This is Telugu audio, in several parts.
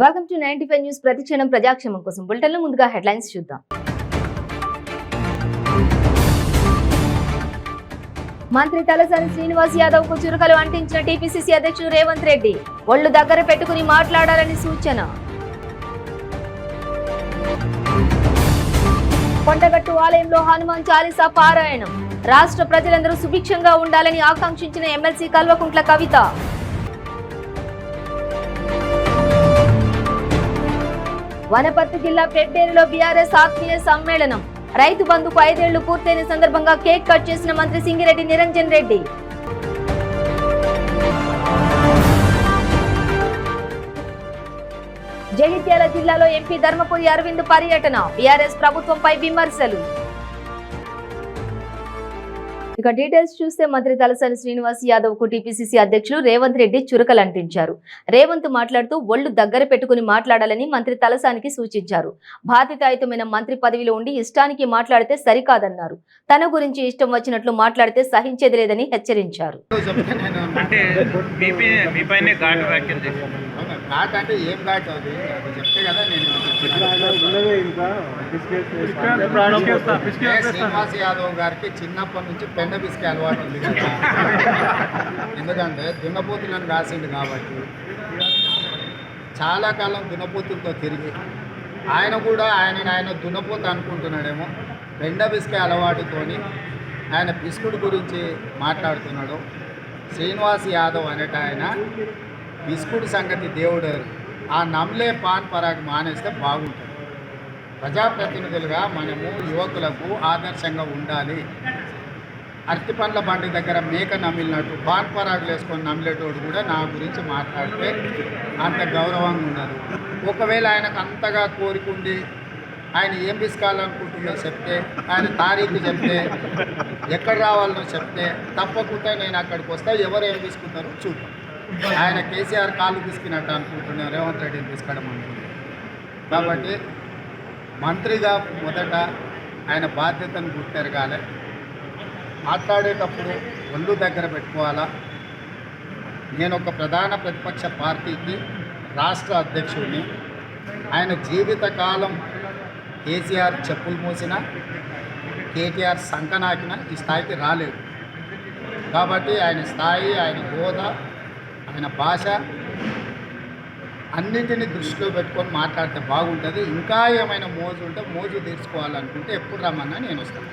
Welcome to 95 news. ప్రతిక్షణం ప్రజాక్షేమం కోసం బులెటిన్లో ముందుగా హెడ్లైన్స్ చూద్దాం. మంత్రి తలసాని శ్రీనివాస్ యాదవ్ కు చురుకలు అంటించిన టీపీసీసీ అధ్యక్షుడు రేవంత్ రెడ్డి ఒళ్ళు దగ్గర పెట్టుకుని మాట్లాడాలని సూచన. కొండగట్టు ఆలయంలో హనుమాన్ చాలీసా పారాయణం. రాష్ట్ర ప్రజలందరూ సుభిక్షంగా ఉండాలని ఆకాంక్షించిన ఎమ్మెల్సీ కల్వకుంట్ల కవిత. వనపర్తి జిల్లా పెడ్డేరులో బీఆర్ఎస్ ఆత్మీయ సమ్మేళనం. రైతు బంధుకు 5 ఏళ్లు పూర్తయిన సందర్భంగా కేక్ కట్ చేసిన మంత్రి సింగిరెడ్డి నిరంజన్ రెడ్డి. జగిత్యాల జిల్లాలో ఎంపీ ధర్మపురి అరవింద్ పర్యటన. బీఆర్ఎస్ ప్రభుత్వంపై విమర్శలు. ఇక డీటెయిల్స్ చూస్తే మంత్రి తలసాని శ్రీనివాస్ యాదవ్ కు టీపీసీసీ అధ్యక్షులు రేవంత్ రెడ్డి చురకలంటించారు. రేవంత్ మాట్లాడుతూ ఒళ్లు దగ్గర పెట్టుకుని మాట్లాడాలని మంత్రి తలసానికి సూచించారు. బాధ్యతాయుతమైన మంత్రి పదవిలో ఉండి ఇష్టానికి మాట్లాడితే సరికాదన్నారు. తన గురించి ఇష్టం వచ్చినట్లు మాట్లాడితే సహించేది లేదని హెచ్చరించారు. శ్రీనివాస్ యాదవ్ గారికి చిన్నప్పటి నుంచి పెండ పిసికే అలవాటు ఉంది కదా. ఎందుకంటే దున్నపోతులను రాసిండు కాబట్టి చాలా కాలం దున్నపోతులతో తిరిగి ఆయన కూడా ఆయన దున్నపోతు అనుకుంటున్నాడేమో. పెండ పిసికే అలవాటుతోని ఆయన బిస్కుట్ గురించి మాట్లాడుతున్నాడు. శ్రీనివాస్ యాదవ్ అనేట ఆయన బిస్కుట్ సంగతి దేవుడు. ఆ నమ్లే పాన్ పరాగ్ మానేస్తే బాగుంటుంది. ప్రజాప్రతినిధులుగా మనము యువకులకు ఆదర్శంగా ఉండాలి. అరటి పండ్ల బండి దగ్గర మేక నమిలినట్టు పాన్ పరాగులు వేసుకొని నమిలేటోడు కూడా నా గురించి మాట్లాడితే అంత గౌరవంగా ఉండదు. ఒకవేళ ఆయనకు అంతగా కోరికుండి ఆయన ఏం పిసుకోవాలనుకుంటుందో చెప్తే, ఆయన తారీఖు చెప్తే, ఎక్కడ రావాలనో చెప్తే తప్పకుండా నేను అక్కడికి వస్తే ఎవరు ఏం తీసుకుంటారో చూద్దాం. ఆయన కేసీఆర్ కాళ్ళు తీసుకున్నట్టు అనుకుంటున్నారు, రేవంత్ రెడ్డిని తీసుకోవడం అనుకుంటున్నారు. కాబట్టి మంత్రిగా మొదట ఆయన బాధ్యతను గుర్తెరగాలి. మాట్లాడేటప్పుడు ఒళ్ళు దగ్గర పెట్టుకోవాలా. నేను ఒక ప్రధాన ప్రతిపక్ష పార్టీకి రాష్ట్ర అధ్యక్షుడిని. ఆయన జీవితకాలం కేసీఆర్ చెప్పులు మోసిన, కేటీఆర్ సంకనాకిన ఈ స్థాయికి రాలేదు. కాబట్టి ఆయన స్థాయి, ఆయన హోదా, ఆయన భాష అన్నింటినీ దృష్టిలో పెట్టుకొని మాట్లాడితే బాగుంటుంది. ఇంకా ఏమైనా మోజు ఉంటే మోజు తీర్చుకోవాలనుకుంటే ఎప్పుడు రమ్మన్నా నేను వస్తాను.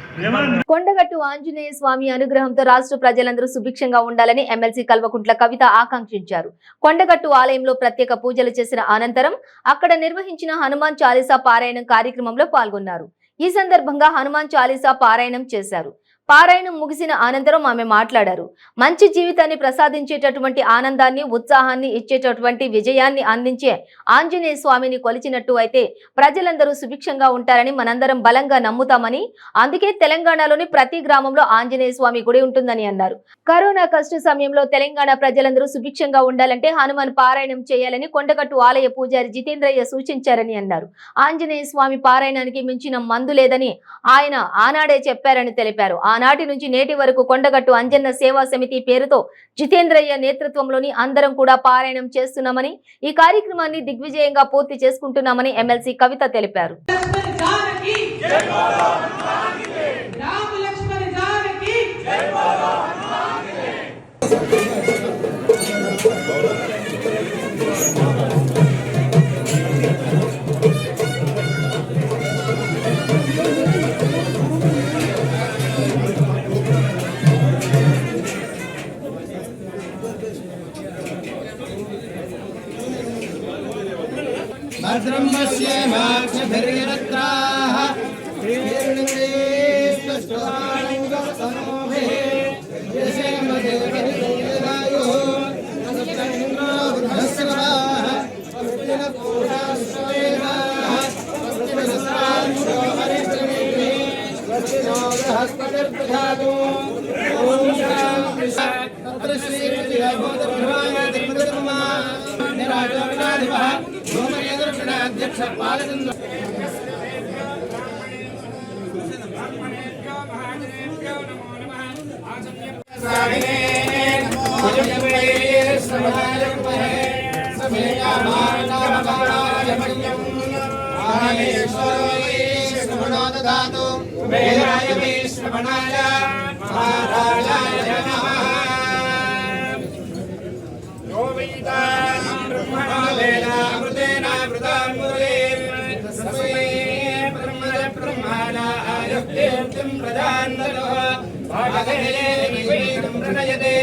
కొండగట్టు ఆంజనేయ స్వామి అనుగ్రహంతో రాష్ట్ర ప్రజలందరూ సుభిక్షంగా ఉండాలని ఎమ్మెల్సీ కల్వకుంట్ల కవిత ఆకాంక్షించారు. కొండగట్టు ఆలయంలో ప్రత్యేక పూజలు చేసిన అనంతరం అక్కడ నిర్వహించిన హనుమాన్ చాలీసా పారాయణం కార్యక్రమంలో పాల్గొన్నారు. ఈ సందర్భంగా హనుమాన్ చాలీసా పారాయణం చేశారు. పారాయణం ముగిసిన అనంతరం ఆమె మాట్లాడారు. మంచి జీవితాన్ని ప్రసాదించేటటువంటి ఆనందాన్ని, ఉత్సాహాన్ని ఇచ్చేటటువంటి విజయాన్ని అందించే ఆంజనేయ స్వామిని కొలిచినట్టు అయితే ప్రజలందరూ సుభిక్షంగా ఉంటారని మనందరం బలంగా నమ్ముతామని, అందుకే తెలంగాణలోని ప్రతి గ్రామంలో ఆంజనేయ స్వామి గుడి ఉంటుందని అన్నారు. కరోనా కష్ట సమయంలో తెలంగాణ ప్రజలందరూ సుభిక్షంగా ఉండాలంటే హనుమాన్ పారాయణం చేయాలని కొండగట్టు ఆలయ పూజారి జితేంద్రయ్య సూచించారని అన్నారు. ఆంజనేయ స్వామి పారాయణానికి మించిన మందు లేదని ఆయన ఆనాడే చెప్పారని తెలిపారు. ఆనాటి నుంచి నేటి వరకు కొండగట్టు అంజన్న సేవా సమితి పేరుతో జితేంద్రయ్య నేతృత్వంలోని అందరం కూడా పారాయణం చేస్తున్నామని, ఈ కార్యక్రమాన్ని దిగ్విజయంగా పూర్తి చేసుకుంటున్నామని ఎమ్మెల్సీ కవిత తెలిపారు. భద్రం పశ్యేమాక్షభిర్యరత్రాః అధ్యక్ష పాలన సమయ మహేశ్వరో శ్రవణో దదాతు వేదాయ వై శ్రవణాయ మహారాజాయ నమః యో వేదాం బ్రహ్మణో వేదామృతేన వృతాం మురళీ తస్మై బ్రహ్మణాయ కీర్తిం ప్రదాన్నో భాగదే వివేకం ప్రణయతే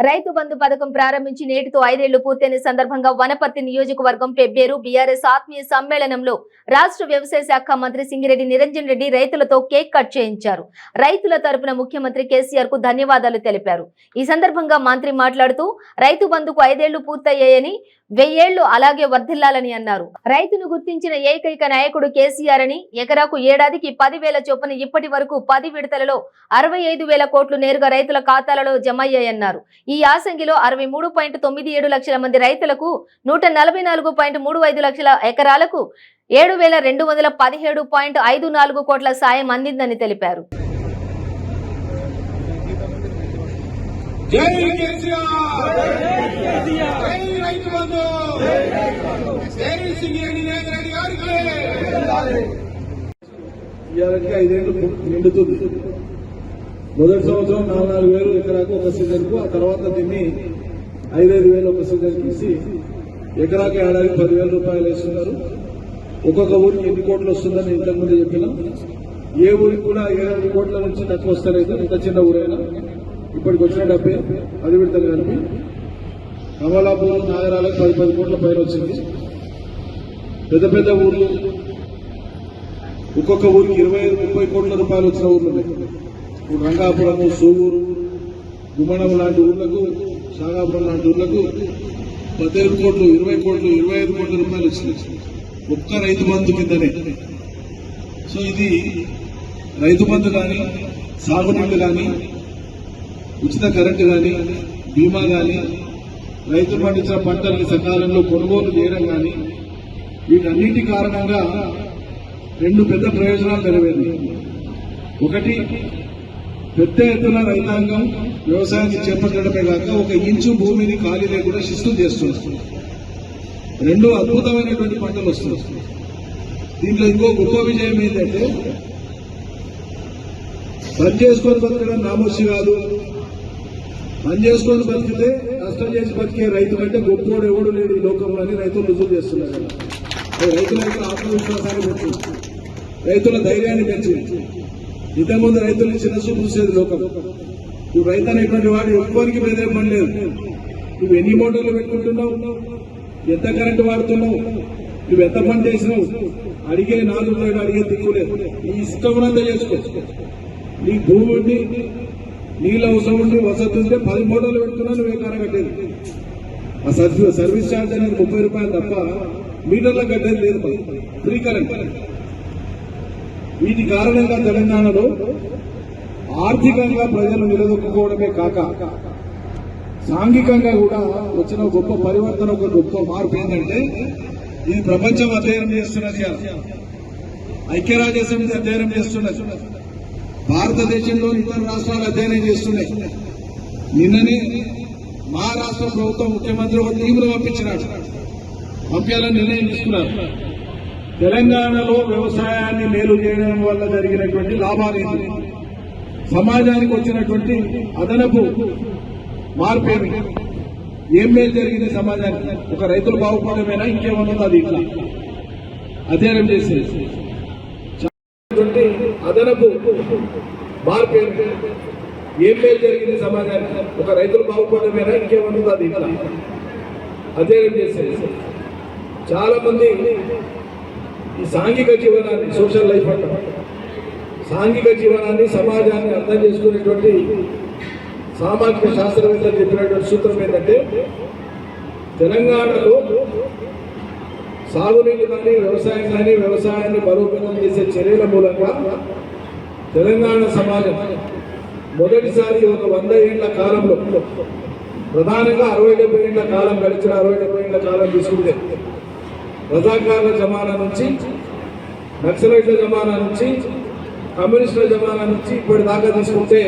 రైతు బంధు పథకం ప్రారంభించి నేటితో 5 ఏళ్లు పూర్తయిన సందర్భంగా వనపర్తి నియోజకవర్గం పెబ్బేరు బీఆర్ఎస్ ఆత్మీయ సమ్మేళనంలో రాష్ట్ర వ్యవసాయ శాఖ మంత్రి సింగిరెడ్డి నిరంజన్ రెడ్డి రైతులతో కేక్ కట్ చేయించారు. రైతుల తరపున ముఖ్యమంత్రి కేసీఆర్ కు ధన్యవాదాలు తెలిపారు. ఈ సందర్భంగా మంత్రి మాట్లాడుతూ రైతు బంధుకు 5 ఏళ్లు పూర్తయ్యాయని 1000 ఏళ్లు అలాగే వర్ధిల్లాలని అన్నారు. రైతును గుర్తించిన ఏకైక నాయకుడు కేసీఆర్ అని, ఎకరాకు ఏడాదికి 10,000 చొప్పున ఇప్పటి వరకు 10 విడతలలో 65,000 కోట్లు నేరుగా రైతుల ఖాతాలలో జమ అయ్యాయన్నారు. ఈ యాసంగిలో 63.97 లక్షల మంది రైతులకు 144.35 లక్షల ఎకరాలకు 7,217.54 కోట్ల సాయం అందిందని తెలిపారు. జై కేసీఆర్ జై రైతు బంధు జై సింగిరెడ్డి నిరంజన్ రెడ్డి గారికి ఇయాలకి 5 ఏళ్ళు నిండుతుంది. మొదటి సంవత్సరం 4,000 ఎకరాకు ఒక సీజన్కు, ఆ తర్వాత దీన్ని 5,000 ఒక సీజన్కి ఇచ్చి ఎకరాకి ఏడాదికి 10,000 రూపాయలు వేస్తున్నారు. ఒక్కొక్క ఊరికి ఎన్ని కోట్లు వస్తుందని ఇంతకుముందు చెప్పినాం. ఏ ఊరికి కూడా 7 కోట్ల నుంచి తక్కువ వస్తలేదు. ఇంత చిన్న ఊరైనా ఇప్పటికి వచ్చిన డబ్బే 10 విడతలు కలిపి కమలాపూర్ నాగరాలకు 10 కోట్ల పైన వచ్చింది. పెద్ద పెద్ద ఊర్లు ఒక్కొక్క ఊరికి 25-30 కోట్ల రూపాయలు వచ్చిన ఊర్లు ఉన్నాయి. ఇప్పుడు రంగాపురము, సూగూరు, గుమ్మడం లాంటి ఊర్లకు, సాగాపురం లాంటి ఊర్లకు 18 కోట్లు, 20 కోట్లు, 25 కోట్ల రూపాయలు వచ్చినాయి ఒక్క రైతు బంధు కిందనే. సో ఇది రైతు బంధు కానీ, సాగునీళ్లు కానీ, ఉచిత కరెంటు కానీ, బీమా కానీ, రైతులు పండించిన పంటల్ని సకాలంలో కొనుగోలు చేయడం కానీ, వీటన్నిటి కారణంగా 2 పెద్ద ప్రయోజనాలు నెరవేరినాయి. ఒకటి, పెద్ద ఎత్తున రైతాంగం వ్యవసాయాన్ని చేపట్టడమే కాక 1 ఇంచు భూమిని ఖాళీ లేకుండా శిస్తు చేస్తున్నారు. 2, అద్భుతమైనటువంటి పంటలు వస్తున్నాయి. దీంట్లో ఇంకో గొప్ప విజయం ఏంటంటే, పని చేసుకొని బతకడం నామోషి కాదు. పని చేసుకొని బతికితే కష్టం చేసి బతికే రైతు కంటే గొప్పోడు ఎవడు లేడు ఈ లోకంలో అని రైతులు రుజువు చేస్తున్నారు. రైతుల యొక్క ఆత్మవిశ్వాసాన్ని పెంచింది, రైతుల ధైర్యాన్ని పెంచింది. ఇంతకుముందు రైతుల్ని చిన్నసు చూసేది లోకం. నువ్వు రైతు అనేటువంటి వాడు ఎవ్వరికి బెదిరే పని లేదు. నువ్వు ఎన్ని మోటార్లు పెట్టుకుంటున్నావు, ఎంత కరెంటు వాడుతున్నావు, నువ్వు ఎంత పని చేసినావు, అడిగే నాలుగు లేడు, అడిగే దిక్కులేదు. నీ ఇష్టం ఉన్నంత చేసుకో. నీ భూమి ఉండి, నీళ్ళ అవసరం ఉండి, వసతి ఉంటే 10 మోటార్లు పెట్టుకున్నా నువ్వే కట్టేది. ఆ సర్వీస్ ఛార్జ్ అనేది 30 రూపాయలు తప్ప మీటర్ల కట్టేది లేదు. Free current. వీటి కారణంగా తెలంగాణలో ఆర్థికంగా ప్రజలు నిలదొక్కుకోవడమే కాక సాంఘికంగా కూడా వచ్చిన గొప్ప పరివర్తన, ఒక గొప్ప మార్పు ఏంటంటే, ఇది ప్రపంచం అధ్యయనం చేస్తున్నది, ఐక్యరాజ్య సమితి అధ్యయనం చేస్తున్నది, భారతదేశంలో ఇతర రాష్ట్రాలు అధ్యయనం చేస్తున్నాయి. నిన్ననే మా రాష్ట్ర ప్రభుత్వం ముఖ్యమంత్రి ఒక టీంను పంపించాలని నిర్ణయం తీసుకున్నారు. తెలంగాణలో వ్యవసాయాన్ని మేలు చేయడం వల్ల జరిగినటువంటి లాభాలు, సమాజానికి వచ్చినటువంటి అదనపు మార్పేమి, ఏం మేలు జరిగింది సమాజానికి, ఒక రైతులు బాగుపడమేనా ఇంకేమన్నా అది ఇట్లా అధ్యయనం చేసేది. అదనపు మార్పేమి, ఏం మేలు జరిగింది సమాజానికి, ఒక రైతులు బాగుపడమేనా ఇంకేమన్నా అది ఇట్లా అధ్యయనం చేసేది. చాలా మంది ఈ సాంఘిక జీవనాన్ని, సోషల్ లైఫ్ అంట, సాంఘిక జీవనాన్ని, సమాజాన్ని అర్థం చేసుకునేటువంటి సామాజిక శాస్త్రవేత్తలు చెప్పినటువంటి సూత్రం ఏంటంటే, తెలంగాణలో సాగునీరు కానీ, వ్యవసాయం కానీ, వ్యవసాయాన్ని బలోపేతం చేసే చర్యల మూలంగా తెలంగాణ సమాజం మొదటిసారి ఒక 100 ఏళ్ల కాలంలో, ప్రధానంగా 60-70 ఏళ్ల కాలం గడిచిన 60-70 ఏళ్ల కాలం తీసుకుంటే, రజాకార్ల జమానా నుంచి, నక్సలైట్ల జమానా నుంచి, కమ్యూనిస్టుల జమానా నుంచి ఇప్పటిదాకా తీసుకుంటే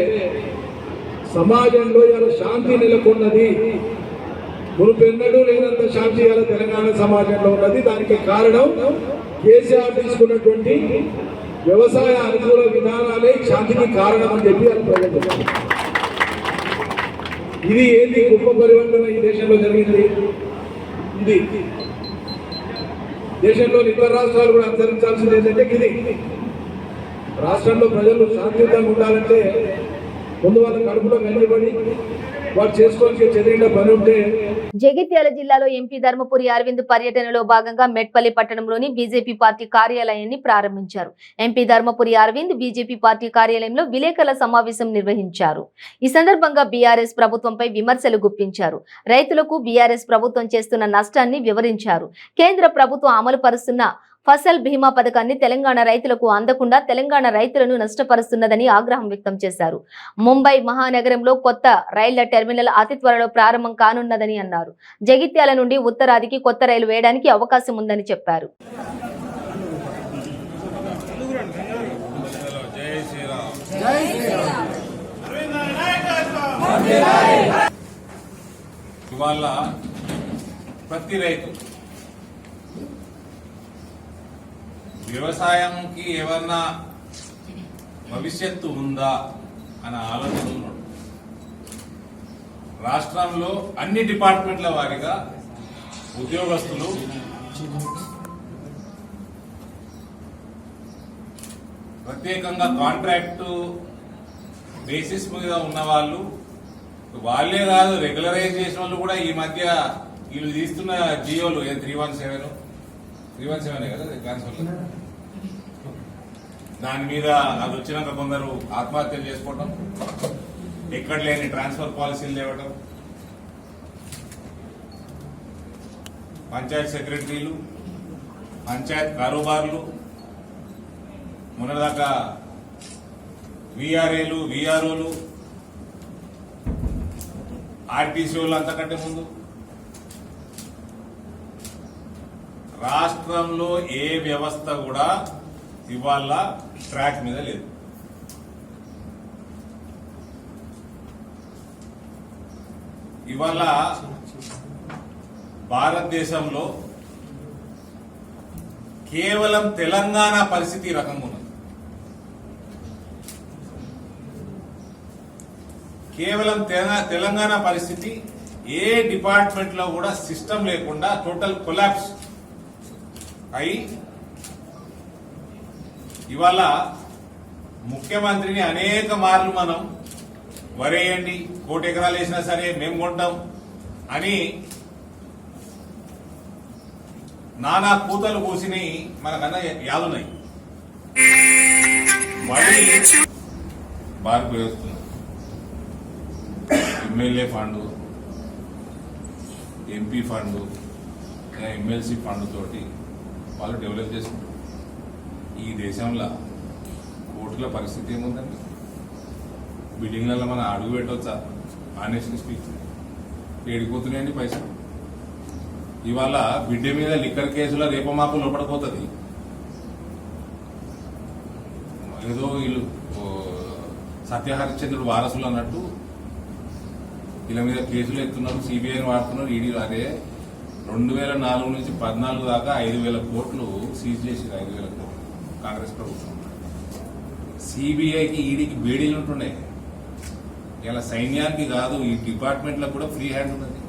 సమాజంలో ఇలా శాంతి నెలకొన్నది. మునుపెన్నడూ లేనంత శాంతి ఇవాళ తెలంగాణ సమాజంలో ఉన్నది. దానికి కారణం కేసీఆర్ తీసుకున్నటువంటి వ్యవసాయ అనుకూల విధానాలే శాంతికి కారణం అని చెప్పి వాళ్ళు ప్రజలు చెప్పారు. ఇది ఏంది గొప్ప పరివర్తన ఈ దేశంలో జరిగింది. ఇది దేశంలోని ఇతర రాష్ట్రాలు కూడా అనుసరించాల్సింది ఏంటంటే ఇది రాష్ట్రంలో ప్రజలు శాంతియుతంగా ఉండాలంటే ముందు వాళ్ళ కడుపులో గంజపడి వారు చేసుకోవాల్సి చదివిన పని ఉంటే. జగిత్యాల జిల్లాలో ఎంపీ ధర్మపురి అరవింద్ పర్యటనలో భాగంగా మెట్పల్లి పట్టణంలోని బీజేపీ పార్టీ కార్యాలయాన్ని ప్రారంభించారు. MP Dharmapuri Arvind BJP party కార్యాలయంలో విలేకరుల సమావేశం నిర్వహించారు. ఈ సందర్భంగా బీఆర్ఎస్ ప్రభుత్వంపై విమర్శలు గుప్పించారు. రైతులకు బీఆర్ఎస్ ప్రభుత్వం చేస్తున్న నష్టాన్ని వివరించారు. కేంద్ర ప్రభుత్వం అమలు పరుస్తున్న ఫసల్ బీమా పథకాన్ని తెలంగాణ రైతులకు అందకుండా తెలంగాణ రైతులను నష్టపరుస్తున్నదని ఆగ్రహం వ్యక్తం చేశారు. ముంబై మహానగరంలో కొత్త రైళ్ల టెర్మినల్ అతి త్వరలో ప్రారంభం కానున్నదని అన్నారు. జగిత్యాల నుండి ఉత్తరాదికి కొత్త రైలు వేయడానికి అవకాశం ఉందని చెప్పారు. ఇవాళ ప్రతి రైతు వ్యవసాయంకి ఏమన్నా భవిష్యత్తు ఉందా అన్న ఆలోచన ఉన్నాడు. రాష్ట్రంలో అన్ని డిపార్ట్మెంట్ల వారీగా ఉద్యోగస్తులు ప్రత్యేకంగా కాంట్రాక్టు బేసిస్ మీద ఉన్న వాళ్ళే కాదు, రెగ్యులరైజ్ చేసిన వాళ్ళు కూడా ఈ మధ్య వీళ్ళు తీస్తున్న జియోలు 317 కదా ట్రాన్స్ఫర్, దాని మీద అది వచ్చినాక కొందరు ఆత్మహత్యలు చేసుకోవటం, ఎక్కడ లేని ట్రాన్స్ఫర్ పాలసీలు తేవటం, పంచాయత్ సెక్రటరీలు, పంచాయత్ కారోబార్లు, మొన్నదాకా విఆర్ఏలు, విఆర్ఓలు, ఆర్టీసీలు అంతకంటే ముందు రాష్ట్రంలో ఏ వ్యవస్థ కూడా ఇవాళ ట్రాక్ మీద లేదు. ఇవాళ భారతదేశంలో కేవలం తెలంగాణ పరిస్థితి ఈ రకంగా ఉన్నది. కేవలం తెలంగాణ పరిస్థితి ఏ డిపార్ట్మెంట్ లో కూడా సిస్టమ్ లేకుండా టోటల్ కొలాప్స్ అయి ఇవాళ ముఖ్యమంత్రిని అనేక మార్లు మనం వరేయండి, 1 కోటి ఎకరాలు వేసినా సరే మేము కొంటాం అని నానా కూతలు కూసిని మనకన్నా యాదున్నాయి. మళ్ళీ బార్కు వేస్తున్నారు. MLA fund, MP fund, MLC fund తోటి వాళ్ళు డెవలప్ చేసుకుంటారు. ఈ దేశంలో కోర్టుల పరిస్థితి ఏముందండి? బిల్డింగ్లలో మనం అడుగు పెట్టవచ్చా? ఆనేషన్ స్పీచ్ ఏడిపోతున్నాయండి పైసలు. ఇవాళ బిడ్డ మీద లిక్కర్ కేసులో రేపమాపు లోపడిపోతుంది. ఏదో వీళ్ళు సత్యహరిశ్చంద్రుడు వారసులు అన్నట్టు వీళ్ళ మీద కేసులు ఎత్తున్నారు, సిబిఐని వాడుతున్నారు, ఈడీ. అదే 2004 నుంచి 2014 దాకా 5,000 కోట్లు సీజ్ చేసింది. 5,000 కోట్లు కాంగ్రెస్ ప్రభుత్వం. సిబిఐకి, ఈడీకి బేడీలు ఉంటుండే. ఇలా సైన్యానికి కాదు, ఈ డిపార్ట్మెంట్లకు కూడా ఫ్రీ హ్యాండ్ ఉన్నది.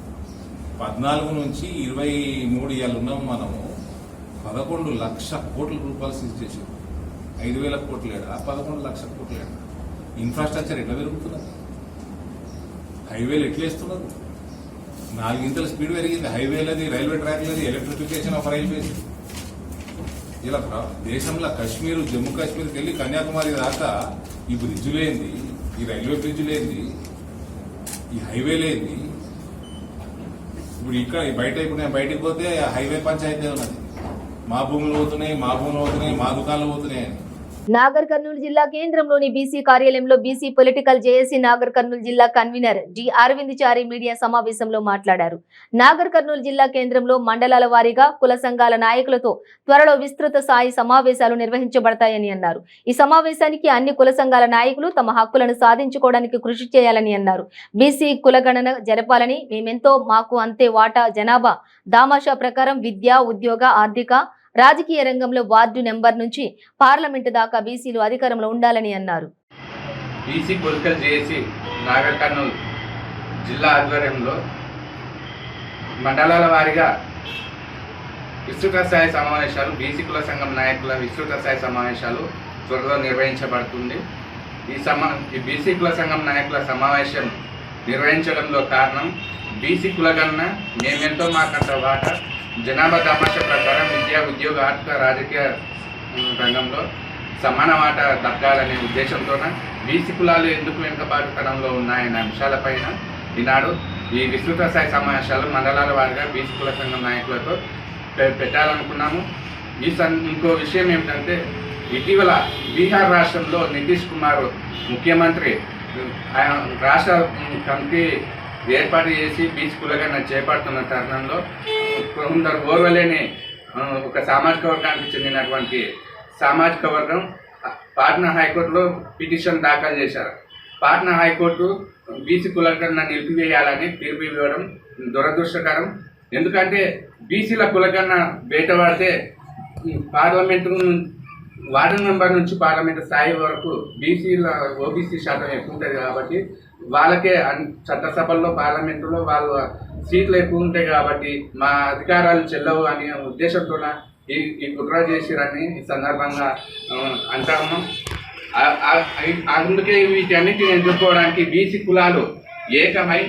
14 నుంచి 23 ఇవాళ ఉన్నాము మనము. 11 లక్షల కోట్ల రూపాయలు సీజ్ చేసారు. 5,000 కోట్లు లేడా, 11 లక్షల కోట్లు లేడా? ఇన్ఫ్రాస్ట్రక్చర్ ఎట్లా పెరుగుతున్నది? హైవేలు ఎట్లేస్తున్నారు? 4 ఇంతల స్పీడ్ పెరిగింది. హైవేలది, రైల్వే ట్రాక్లది, ఎలక్ట్రిఫికేషన్ ఆఫ్ రైల్వేస్. ఇలా దేశంలో కాశ్మీర్, జమ్మూ కాశ్మీర్కి వెళ్ళి కన్యాకుమారి దాకా ఈ బ్రిడ్జులేంది, ఈ రైల్వే బ్రిడ్జులేంది, ఈ హైవేలేంది. ఇప్పుడు ఇక్కడ ఇప్పుడు నేను బయటికి పోతే హైవే పంచాయతీ ఉన్నది. మా భూములు పోతున్నాయి, మా భూములు పోతున్నాయి, మా దుకాణాలు పోతున్నాయి అని. నాగర్ కర్నూలు జిల్లా కేంద్రంలోని బీసీ కార్యాలయంలో BC political JAC Nagar Kurnool జిల్లా కన్వీనర్ డి అరవింద్ చారి మీడియా సమావేశంలో మాట్లాడారు. నాగర్ కర్నూలు జిల్లా కేంద్రంలో మండలాల వారీగా కుల సంఘాల నాయకులతో త్వరలో విస్తృత స్థాయి సమావేశాలు నిర్వహించబడతాయని అన్నారు. ఈ సమావేశానికి అన్ని కుల సంఘాల నాయకులు తమ హక్కులను సాధించుకోవడానికి కృషి చేయాలని అన్నారు. బీసీ కులగణన జరపాలని, మేమెంతో మాకు అంతే వాటా జనాభా దామాషా ప్రకారం విద్య, ఉద్యోగ, ఆర్థిక, రాజకీయ రంగంలో వార్డు నెంబర్ నుంచి పార్లమెంటు దాకా బీసీలు అధికారంలో ఉండాలని అన్నారు. BC political JAC Nagar Kurnool జిల్లా ఆధ్వర్యంలో మండలాల వారీగా విస్తృత స్థాయి సమావేశాలు, బీసీ కుల సంఘం నాయకుల విస్తృత స్థాయి సమావేశాలు త్వరలో నిర్వహించబడుతుంది. ఈ బీసీ కుల సంఘం నాయకుల సమావేశం నిర్వహించడంలో కారణం బీసీ కులగణన మేమెంతో మాకంత వాటా జనాభా దామాషా ప్రకారం విద్య, ఉద్యోగ, ఆర్థిక, రాజకీయ రంగంలో సమాన వాటా దక్కాలనే ఉద్దేశంతోన బీసీ కులాలు ఎందుకు వెనుకబాటుతనంలో ఉన్నాయనే అంశాలపైన ఈనాడు ఈ విస్తృత స్థాయి సమావేశాలు మండలాల వారిగా బీసీ కుల సంఘం నాయకులతో పెట్టాలనుకున్నాము. ఇంకో విషయం ఏమిటంటే ఇటీవల బీహార్ రాష్ట్రంలో నితీష్ కుమార్ ముఖ్యమంత్రి రాష్ట్ర కమిటీ ఏర్పాటు చేసి బీసీ కులగణన చేపడుతున్న తరుణంలో కొందరు ఓర్వలేని ఒక సామాజిక వర్గానికి చెందినటువంటి సామాజిక వర్గం పాట్నా హైకోర్టులో పిటిషన్ దాఖలు చేశారు. పాట్నా హైకోర్టు బీసీ కులగణన నిలిపివేయాలని తీర్పు ఇవ్వడం దురదృష్టకరం. ఎందుకంటే బీసీల కులగణన బయటపడితే పార్లమెంటు వార్డు మెంబర్ నుంచి పార్లమెంటు స్థాయి వరకు ఓబీసీ శాతం ఎక్కువ ఉంటుంది కాబట్టి వాళ్ళకే చట్టసభల్లో పార్లమెంటులో వాళ్ళ సీట్లు ఎక్కువ ఉంటాయి కాబట్టి మా అధికారాలు చెల్లవు అనే ఉద్దేశంతో ఈ కుట్ర చేసిరని ఈ సందర్భంగా అంటాము. అందుకే వీటన్నిటిని ఎదుర్కోవడానికి బీసీ కులాలు ఏకమై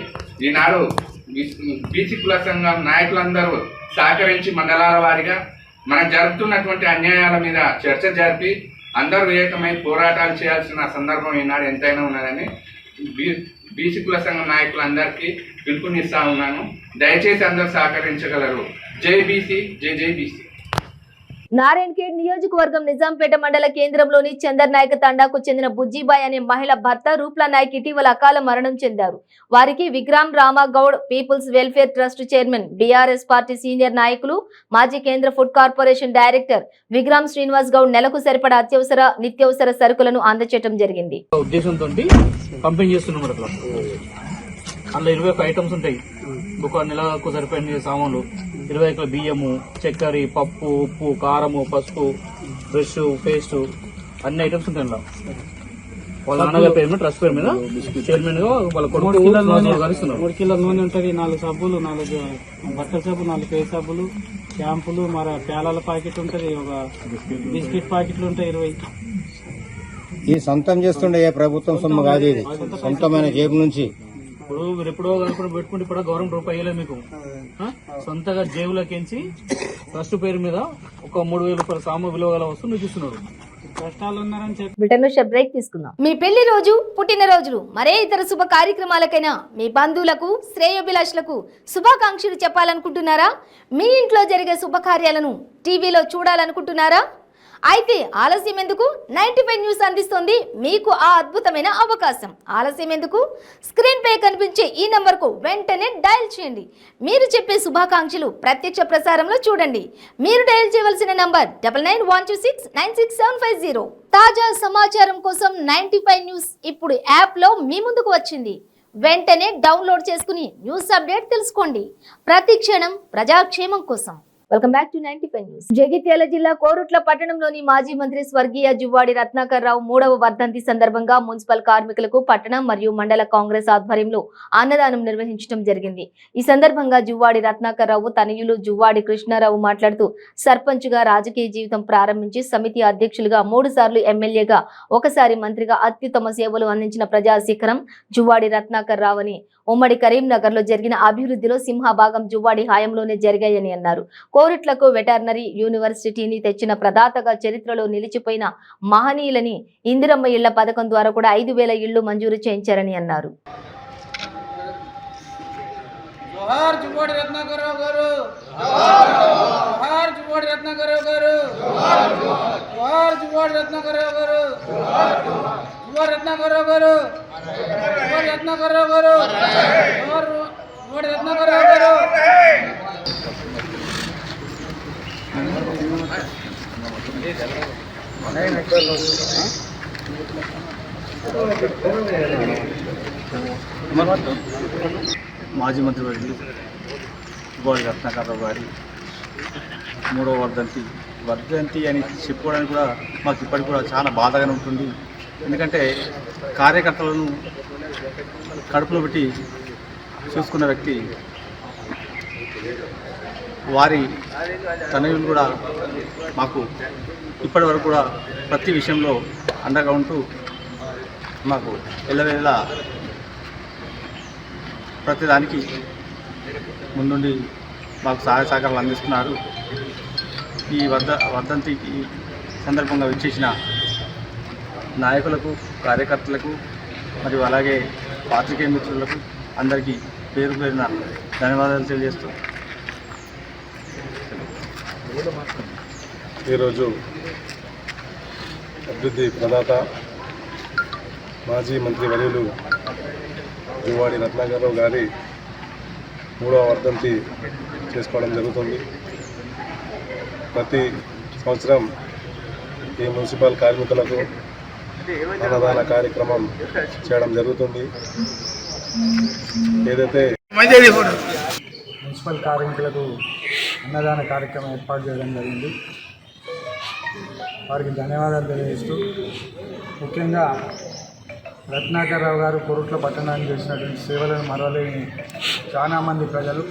ఈనాడు బీసీ కుల సంఘం నాయకులందరూ సహకరించి మండలాల వారీగా మనం జరుపుతున్నటువంటి అన్యాయాల మీద చర్చ జరిపి అందరూ ఏకమై పోరాటాలు చేయాల్సిన సందర్భం ఈనాడు ఎంతైనా ఉన్నదని బీసీ కుల సంఘం నాయకులందరికీ పిలుపునిస్తా ఉన్నాను. దయచేసి అందరూ సహకరించగలరు. జై బీసీ, జై జై బీసీ. నారాయణఖేడ్ నియోజకవర్గం నిజాంపేట మండల కేంద్రంలోని చందర్ నాయక్ తండాకు చెందిన బుజ్జిబాయ్ అనే మహిళ భర్త రూప్లా నాయక్ ఇటీవల అకాల మరణం చెందారు. వారికి Vikram Ramagoud people's welfare trust chairman, BRS party senior నాయకులు, మాజీ కేంద్ర food corporation director Vikram Srinivas Goud నెలకు సరిపడా అత్యవసర నిత్యవసర సరుకులను అందజేయడం జరిగింది. ఉద్దేశంతో పంపిణీ చేస్తున్నాం. అందులో 21 ఐటమ్స్ ఉంటాయి. ఒక నెలకు సరిపోయిన సామాన్లు 20 కిలో బియ్యము, చక్కెర, పప్పు, ఉప్పు, కారము, పసుపు, బ్రష్, పేస్ట్ అన్ని ఐటమ్స్ ఉంటాయి. అందులో వాళ్ళ నాన్నగారి పేరు మీద, ట్రస్ట్ పేరు మీద చైర్మన్ గా వాళ్ళ కొడుకు 3 కిలోల నూనె ఉంటుంది, 4 సబ్బులు, 4 బట్టల సబ్బులు, 4 ఫేస్ సబ్బులు, షాంపులు, మరి పేలాల ప్యాకెట్ ఉంటుంది, ఒక బిస్కెట్ ప్యాకెట్లు ఉంటాయి 20. ఈ సొంతం చేస్తుండే ఏ ప్రభుత్వం సొమ్ము కాదు, ఇది సొంతమైన జేబు నుంచి. ఇప్పుడు మీరు ఎప్పుడో పెట్టుకుంటే ఇప్పుడు గవర్నమెంట్ రూపాయి ఇవ్వలేదు మీకు. సొంతగా జేబులకించి ట్రస్ట్ పేరు మీద ఒక 3,000 రూపాయల సాము విలువ గల వస్తువు మీకు ఇస్తున్నాడు. కష్టాలు ఉన్నారని చెప్పి బ్రిటన్ బ్రేక్ తీసుకుందాం. మీ పెళ్లి రోజు, పుట్టినరోజులు, మరే ఇతర శుభ కార్యక్రమాలకైనా మీ బంధువులకు, శ్రేయోభిలాషులకు శుభాకాంక్షలు చెప్పాలనుకుంటున్నారా? మీ ఇంట్లో జరిగే శుభకార్యాలను టీవీలో చూడాలనుకుంటున్నారా? అయితే ఆలస్యం ఎందుకు? 95 న్యూస్ అందిస్తోంది మీకు ఆ అద్భుతమైన అవకాశం. ఆలస్యం ఎందుకు? స్క్రీన్ పై కనిపించే ఈ నంబర్కు వెంటనే డయల్ చేయండి. మీరు చెప్పే శుభాకాంక్షలు ప్రత్యక్ష ప్రసారంలో చూడండి. మీరు డయల్ చేయవలసిన నంబర్ 9912696750. తాజా సమాచారం కోసం 95 న్యూస్ ఇప్పుడు యాప్లో మీ ముందుకు వచ్చింది. వెంటనే డౌన్లోడ్ చేసుకుని న్యూస్ అప్డేట్ తెలుసుకోండి. ప్రతి క్షణం ప్రజాక్షేమం కోసం. Welcome back to 95 news. Jagtial జిల్లా కోరుట్ల పట్టణంలోని మాజీ మంత్రి స్వర్గీయ జువ్వాడి రత్నాకర్ రావు 3వ వర్ధంతి సందర్భంగా మున్సిపల్ కార్మికులకు పట్టణం మరియు మండల కాంగ్రెస్ ఆధ్వర్యంలో అన్నదానం నిర్వహించడం జరిగింది. ఈ సందర్భంగా జువ్వాడి రత్నాకర్ రావు తనయులు జువ్వాడి కృష్ణారావు మాట్లాడుతూ సర్పంచ్ గా రాజకీయ జీవితం ప్రారంభించి సమితి అధ్యక్షులుగా 3 సార్లు ఎమ్మెల్యేగా, ఒకసారి మంత్రిగా అత్యుత్తమ సేవలు అందించిన ప్రజా శిఖరం జువ్వాడి రత్నాకర్ రావు అని, ఉమ్మడి కరీంనగర్ లో జరిగిన అభివృద్ధిలో సింహభాగం జువ్వాడి హయాంలోనే జరిగాయని అన్నారు. కోరుట్లకు వెటర్నరీ యూనివర్సిటీని తెచ్చిన ప్రదాతగా చరిత్రలో నిలిచిపోయిన మహనీయులని, ఇందిరమ్మ ఇళ్ల పథకం ద్వారా కూడా 5,000 ఇళ్లు మంజూరు చేయించారని అన్నారు. జోహార్ జువ్వాడి రత్నాకర్ రావు గారు, జోహార్ జువ్వాడి రత్నాకర్ రావు గారు, జోహార్ జువాడి రత్నాకర్ రావు గారు, జువాడి రత్నాకర్ రావు గారు, జువాడి రత్నాకర్ రావు గారు, జోహార్ జువాడి రత్నాకర్ రావు గారు. మాజీ మంత్రివర్యులు జువాడి రత్నాకర్ గారి 3వ వర్ధంతి అని చెప్పుకోవడానికి కూడా మాకు ఇప్పటికి కూడా చాలా బాధగానే ఉంటుంది. ఎందుకంటే కార్యకర్తలను కడుపులో పెట్టి చూసుకున్న వ్యక్తి, వారి తనయులు కూడా మాకు ఇప్పటి వరకు కూడా ప్రతి విషయంలో అండగా ఉంటూ మాకు ఎల్లవేళలా ప్రతిదానికి ముందుండి మాకు సహాయ సహకారాలు అందిస్తున్నారు. ఈ వర్ధంతికి సందర్భంగా విచ్చేసిన నాయకులకు, కార్యకర్తలకు మరియు అలాగే పాత్రికేయ మిత్రులకు అందరికీ పేరు పేరున ధన్యవాదాలు తెలియజేస్తూ ఈరోజు అభివృద్ధి ప్రదాత మాజీ మంత్రి వర్యులు జువాడి రత్నాకరరావు గారి 3వ వర్ధంతి చేసుకోవడం జరుగుతుంది. ప్రతి సంవత్సరం ఈ మున్సిపల్ కార్మికులకు అన్నదాన కార్యక్రమం చేయడం జరుగుతుంది. ఏదైతే మున్సిపల్ కార్మికులకు అన్నదాన కార్యక్రమం ఏర్పాటు చేయడం జరిగింది. వారికి ధన్యవాదాలు తెలియజేస్తూ, ముఖ్యంగా రత్నాకర్రావు గారు కొరుట్ల పట్టణానికి చేసినటువంటి సేవలను మరవలేని చాలామంది ప్రజలు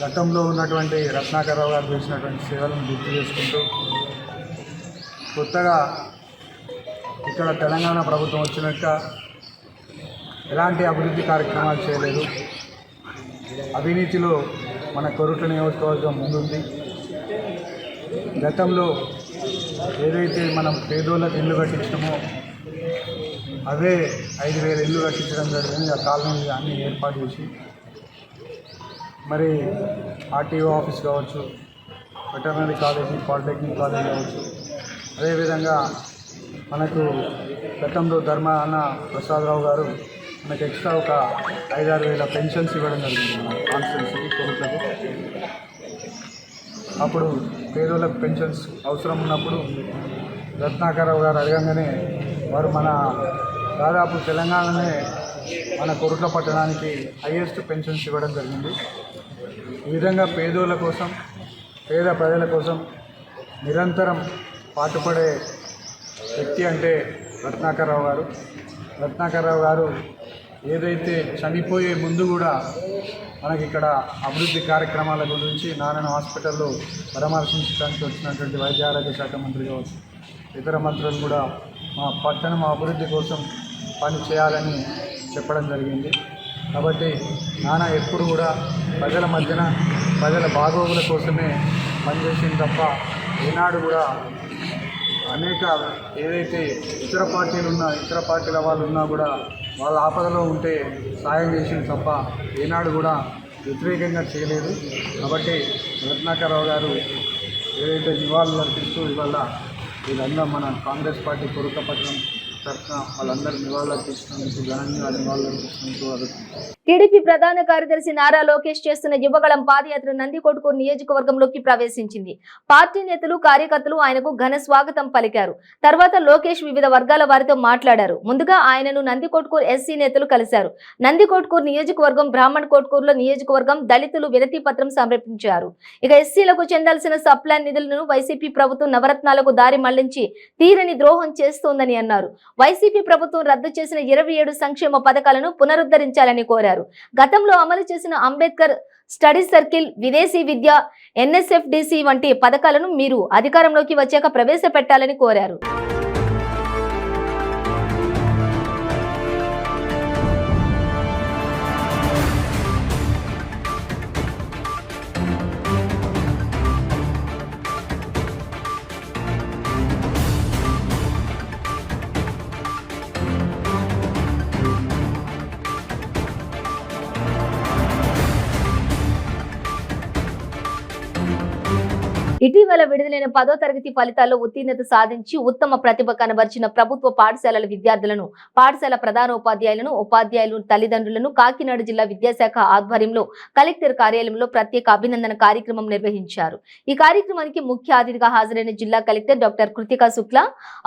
గతంలో ఉన్నటువంటి రత్నాకర్రావు గారు చేసినటువంటి సేవలను గుర్తు చేసుకుంటూ, కొత్తగా ఇక్కడ తెలంగాణ ప్రభుత్వం వచ్చినాక ఎలాంటి అభివృద్ధి కార్యక్రమాలు చేయలేదు. అవినీతిలో మన కొరుట్ల నియోజకవర్గం ముందుంది. గతంలో ఏదైతే మనం పేదోళ్ళకి ఇల్లు కట్టించినామో అవే 5,000 ఇల్లు కట్టించడం జరిగింది. ఆ కాలనీ అన్నీ ఏర్పాటు చేసి, మరి ఆర్టీఓ ఆఫీస్ కావచ్చు, వెటర్నరీ కాలేజీ, పాలిటెక్నిక్ కాలేజ్ కావచ్చు, అదేవిధంగా మనకు గతంలో ధర్మ అన్న ప్రసాదరావు గారు మనకు ఎక్స్ట్రా ఒక 5-6 వేల పెన్షన్స్ ఇవ్వడం జరిగింది మన కాన్స్టిట్యున్సీకి, కొరుట్లకు. అప్పుడు పేదోళ్ళకు పెన్షన్స్ అవసరం ఉన్నప్పుడు రత్నాకర్రావు గారు అడగంగానే వారు మన దాదాపు తెలంగాణనే మన కొరుట్ల పట్టణానికి హైయెస్ట్ పెన్షన్స్ ఇవ్వడం జరిగింది. ఈ విధంగా పేదోళ్ళ కోసం, పేద ప్రజల కోసం నిరంతరం పాటుపడే వ్యక్తి అంటే రత్నాకర్రావు గారు. రత్నాకర్రావు గారు ఏదైతే చనిపోయే ముందు కూడా మనకి ఇక్కడ అభివృద్ధి కార్యక్రమాల గురించి నారాయణ హాస్పిటల్లో పరామర్శించడానికి వచ్చినటువంటి వైద్య ఆరోగ్య శాఖ మంత్రి కావచ్చు, ఇతర మంత్రులు కూడా మా పట్టణం అభివృద్ధి కోసం పని చేయాలని చెప్పడం జరిగింది. కాబట్టి నాన్న ఎప్పుడు కూడా ప్రజల మధ్యన ప్రజల బాగోగుల కోసమే పనిచేసింది తప్ప ఈనాడు కూడా అనేక ఏదైతే ఇతర పార్టీల వాళ్ళు ఉన్నా కూడా వాళ్ళ ఆపదలో ఉంటే సాయం చేసింది తప్ప ఈనాడు కూడా వ్యతిరేకంగా చేయలేదు. కాబట్టి రత్నాకర్రావు గారు ఏదైతే నివాళులు అర్పిస్తూ ఇవాళ వీళ్ళందరూ మన కాంగ్రెస్ పార్టీ కొరుట్ల పట్టణం తరఫున వాళ్ళందరూ నివాళులు అర్పిస్తున్నందుకు, ఘనంగా నివాళులు అర్పిస్తున్నందుకు టీడీపీ ప్రధాన కార్యదర్శి నారా లోకేష్ చేస్తున్న యువగళం పాదయాత్ర నందికొట్కూరు నియోజకవర్గంలోకి ప్రవేశించింది. పార్టీ నేతలు, కార్యకర్తలు ఆయనకు ఘన స్వాగతం పలికారు. తర్వాత లోకేష్ వివిధ వర్గాల వారితో మాట్లాడారు. ముందుగా ఆయనను నందికొట్కూరు ఎస్సీ నేతలు కలిశారు. నందికొట్కూరు నియోజకవర్గం, బ్రాహ్మణ్ కొట్కూరులో నియోజకవర్గం దళితులు వినతి పత్రం సమర్పించారు. ఇక ఎస్సీలకు చెందాల్సిన సప్లాన్ నిధులను వైసీపీ ప్రభుత్వం నవరత్నాలకు దారి మళ్లించి తీరని ద్రోహం చేస్తోందని అన్నారు. వైసీపీ ప్రభుత్వం రద్దు చేసిన 27 సంక్షేమ పథకాలను పునరుద్ధరించాలని కోరారు. గతంలో అమలు చేసిన అంబేద్కర్ స్టడీ సర్కిల్, విదేశీ విద్య, NSFDC వంటి పథకాలను మీరు అధికారంలోకి వచ్చాక ప్రవేశపెట్టాలని కోరారు. ఇటీవల విడుదలైన 10వ తరగతి ఫలితాల్లో ఉత్తీర్ణత సాధించి ఉత్తమ ప్రతిభ కనబర్చిన ప్రభుత్వ పాఠశాలల విద్యార్థులను, పాఠశాల ప్రధానోపాధ్యాయులను, ఉపాధ్యాయులు, తల్లిదండ్రులను కాకినాడ జిల్లా విద్యాశాఖ ఆధ్వర్యంలో కలెక్టర్ కార్యాలయంలో ప్రత్యేక అభినందన కార్యక్రమం నిర్వహించారు. ఈ కార్యక్రమానికి ముఖ్య అతిథిగా హాజరైన జిల్లా collector doctor Krithika Shukla,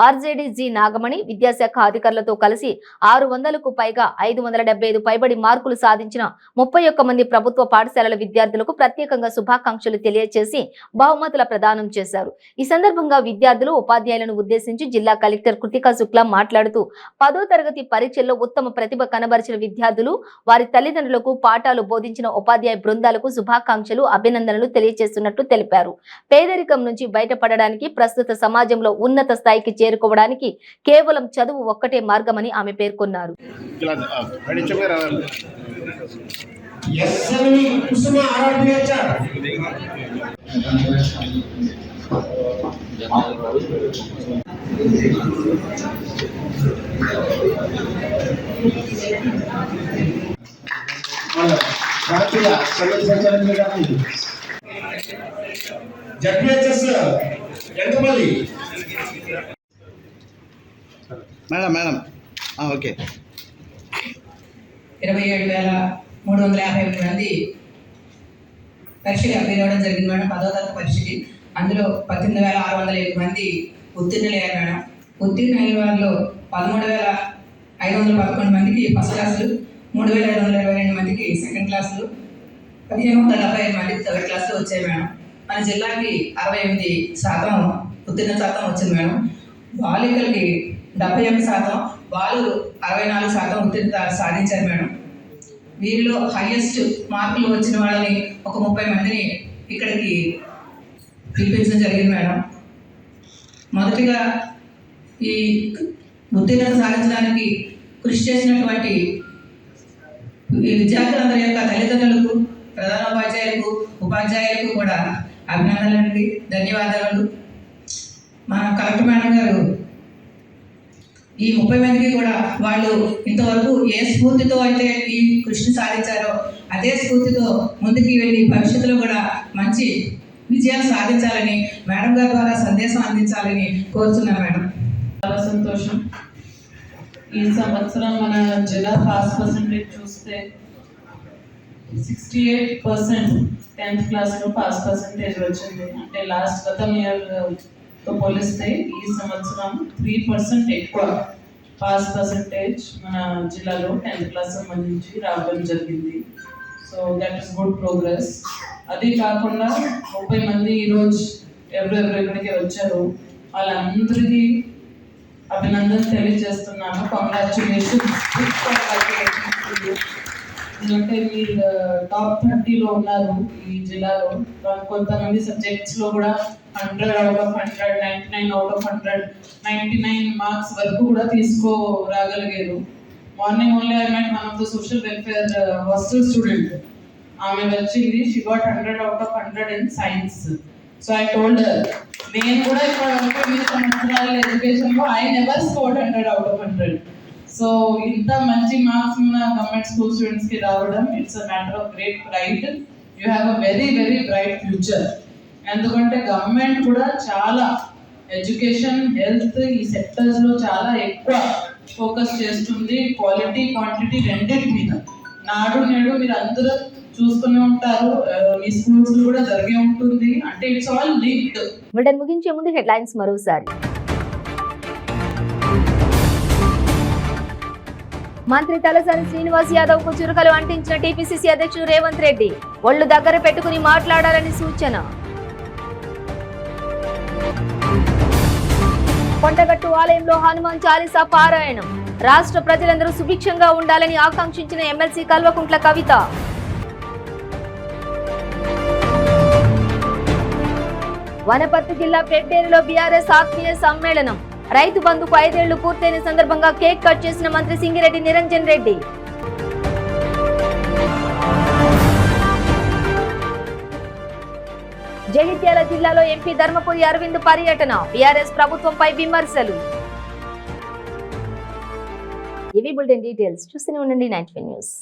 RJD G Nagamani విద్యాశాఖ అధికారులతో కలిసి 600కు పైగా 575 పైబడి మార్కులు సాధించిన 31 మంది ప్రభుత్వ పాఠశాలల విద్యార్థులకు ప్రత్యేకంగా శుభాకాంక్షలు తెలియజేసి బహుమతుల ప్రదానం చేశారు. ఈ సందర్భంగా విద్యార్థులు, ఉపాధ్యాయులను ఉద్దేశించి జిల్లా కలెక్టర్ కృతికా శుక్లా మాట్లాడుతూ 10వ తరగతి పరీక్షల్లో ఉత్తమ ప్రతిభ కనబరిచిన విద్యార్థులు, వారి తల్లిదండ్రులకు, పాఠాలు బోధించిన ఉపాధ్యాయ బృందాలకు శుభాకాంక్షలు, అభినందనలు తెలియజేస్తున్నట్లు తెలిపారు. పేదరికం నుంచి బయటపడడానికి, ప్రస్తుత సమాజంలో ఉన్నత స్థాయికి చేరుకోవడానికి కేవలం చదువు ఒక్కటే మార్గమని ఆమె పేర్కొన్నారు. మేడం ఓకే 27,358 మంది పరీక్షకి అప్లై అవ్వడం జరిగింది మేడం. 10వ తరగతి పరీక్షకి అందులో 18,607 మంది ఉత్తీర్ణులయ్యారు మేడం. ఉత్తీర్ణులైన వారిలో 13,511 మందికి ఫస్ట్ క్లాసులు, 3,522 మందికి సెకండ్ క్లాసులు, 1,575 మందికి థర్డ్ క్లాసులు వచ్చాయి మేడం. మన జిల్లాకి 68% ఉత్తీర్ణ శాతం వచ్చింది మేడం. బాలికలకి 71%, బాలురు 64% ఉత్తీర్ణత సాధించారు మేడం. వీరిలో హైయెస్ట్ మార్కులు వచ్చిన వాళ్ళని ఒక 30 మందిని ఇక్కడికి పిలిపించడం జరిగింది మేడం. మొదటిగా ఈ ఉత్తీర్ణత సాధించడానికి కృషి చేసినటువంటి విద్యార్థులందరి యొక్క తల్లిదండ్రులకు, ప్రధానోపాధ్యాయులకు, ఉపాధ్యాయులకు కూడా అభినందనలు, ధన్యవాదాలు. మన కలెక్టర్ మేడం గారు ఈ 30 మందికి కూడా వాళ్ళు ఇంతవరకు ఏ స్ఫూర్తితో అయితే ఈ కృషిని సాధించారో అదే స్ఫూర్తితో ముందుకు వెళ్ళి భవిష్యత్తులో కూడా మంచి విజయాలు సాధించాలని మేడం గారి ద్వారా సందేశం అందించాలని కోరుతున్నాను మేడం. చాలా సంతోషం. ఈ సంవత్సరం మన జిల్లా పాస్ పర్సెంటేజ్ చూస్తే 68% 10th క్లాస్లో పాస్ పర్సెంటేజ్ వచ్చింది. అంటే గతం ఇయర్తో పోలిస్తే ఈ సంవత్సరం 3% ఎక్కువ పాస్ పర్సెంటేజ్ మన జిల్లాలో 10th క్లాస్ సంబంధించి రావడం జరిగింది. So that is good progress. అది కాకుండా 30 మంది ఈరోజు ఎవరెవరు ఇక్కడికి వచ్చారు వాళ్ళందరికీ అభినందన తెలియజేస్తున్నాను. కంగ్రాచులేషన్స్. ఎందుకంటే మీరు టాప్ 30లో ఉన్నారు ఈ జిల్లాలో. కొంతమంది సబ్జెక్ట్స్లో కూడా 100 out of 100, 99 out of 100, 99 marks వరకు కూడా తీసుకోరాగలిగారు. Morning only I met one of the social welfare hostel student. ఆమె వచ్చింది, she got 100 out of 100 in science. So I told her, నేను కూడా ఇప్పటివరకు మీ సంవత్సరాల ఎడ్యుకేషన్లో I never scored 100 out of 100. So ఇంత మంచి మార్క్స్ ఉన్న గవర్నమెంట్ స్కూల్ స్టూడెంట్స్కి రావడం it's a matter of great pride. You have a very very bright future. ఎందుకంటే గవర్నమెంట్ కూడా చాలా ఎడ్యుకేషన్, హెల్త్ ఈ సెక్టర్స్లో చాలా ఎక్కువ ఫోకస్ చేస్తుంది, క్వాలిటీ క్వాంటిటీ రెండింటి మీద. నాడు నేడు మీరు అందరూ చూసుకుని ఉంటారు, మీ స్కూల్స్ కూడా జరిగే ఉంటుంది. అంటే ఇట్స్ ఆల్ లింక్డ్. బులెటిన్ ముగించే ముందు హెడ్లైన్స్ మరోసారి. మంత్రి తలసాని శ్రీనివాస్ యాదవ్ కు చురుకలు అంటించిన టీపీసీసీ అధ్యక్షుడు రేవంత్ రెడ్డి ఒళ్ళు దగ్గర పెట్టుకుని మాట్లాడాలని సూచన. కొండగట్టు ఆలయంలో హనుమాన్ చాలీసా పారాయణం. రాష్ట్ర ప్రజలందరూ సుభిక్షంగా ఉండాలని ఆకాంక్షించిన ఎమ్మెల్సీ కల్వకుంట్ల కవిత. వనపర్తి జిల్లా పెడ్డేరులో బీఆర్ఎస్ ఆత్మీయ సమ్మేళనం. రైతు బంధుకు 5 ఏళ్లు పూర్తయిన సందర్భంగా కేక్ కట్ చేసిన మంత్రి సింగిరెడ్డి నిరంజన్ రెడ్డి. జగిత్యాల జిల్లాలో ఎంపీ ధర్మపురి అరవింద్ పర్యటన. బీఆర్ఎస్ ప్రభుత్వంపై విమర్శలు. ఇవి బులెటిన్ డీటెయిల్స్. చూస్తూనే ఉండండి 95 న్యూస్.